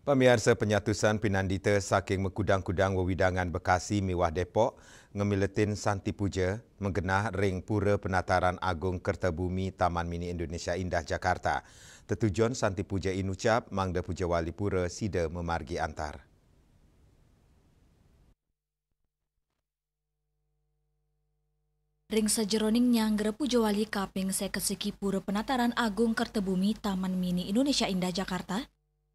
Pemirsa penyatusan pinandita saking mekudang-kudang wewidangan Bekasi miwah Depok ngemiletin Santi Puja menggenah ring Pura Penataran Agung Kertabumi Taman Mini Indonesia Indah Jakarta. Tetujuan Santi Puja inucap mangda Puja Wali Pura sida memargi antar. Ring sejeroning nyangger Puja Wali kaping sekesiki Pura Penataran Agung Kertabumi Taman Mini Indonesia Indah Jakarta.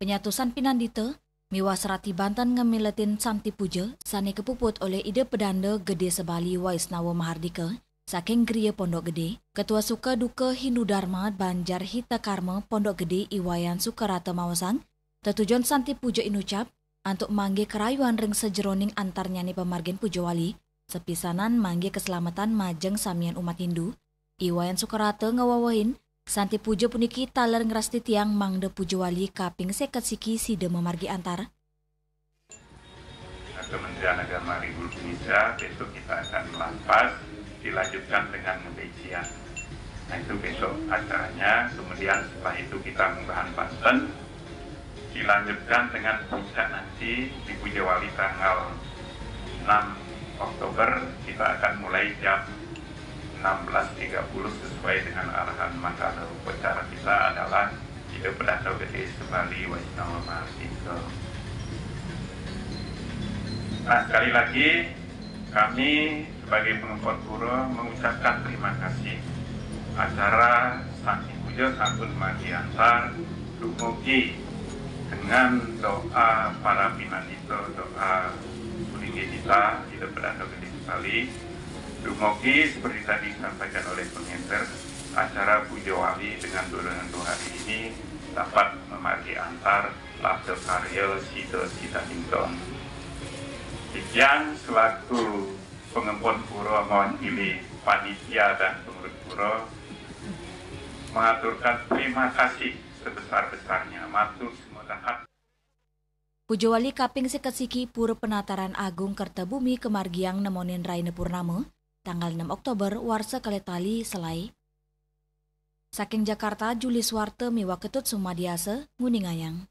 Penyatusan pinandita, miwa serati Banten ngemiletin Santi Puja, sane kepuput oleh ide pedanda Gede Sebali Waisnawa Mahardika, saking Geria Pondok Gede, Ketua Suka Duka Hindu Dharma Banjar Hita Karma Pondok Gede Iwayan Sukarata Mawasang, tetujuan Santi Puja inucap, untuk mangge kerayuan ring sejeroning antar nyani pemargin Puja Wali, sepisanan mangge keselamatan majeng samian umat Hindu, Iwayan Sukarata ngawawahin, Santi Puja puniki taler ngerasti tiang mangda Puja Wali kaping seket siki sida memargi antar. Kementerian Agama Republik Indonesia besok kita akan melampas, dilanjutkan dengan pembecian. Nah itu besok acaranya, kemudian setelah itu kita munggahan Banten, dilanjutkan dengan puncak nanti di Puja Wali tanggal 6 Oktober, kita akan mulai jam 16.30 sesuai dengan arahan makanan upacara kita adalah ide pedanda Gede Sebali Waisnawa Mahardika. Nah sekali lagi kami sebagai pengempot pura mengucapkan terima kasih acara Santi Puja Santun Margi Antar dumugi dengan doa para pinandita, doa kulinggi kita ide pedanda Gede Sebali. Dumugi seperti tadi disampaikan oleh pengenter, acara Puja Wali dengan doa hari ini dapat memargi antar labda karya sida Hinton. Sekian selaku pengempon pura mewakili panitia dan pengurus pura mengaturkan terima kasih sebesar-besarnya matur semua dahat. Puja Wali kaping sekesiki Pura Penataran Agung Kertabumi kemargiang nemonin Raine Purnama, tanggal 6 Oktober warsa kaletali selai. Saking Jakarta, Juli Swarte miwa Ketut Sumadiasa, Nguningayang.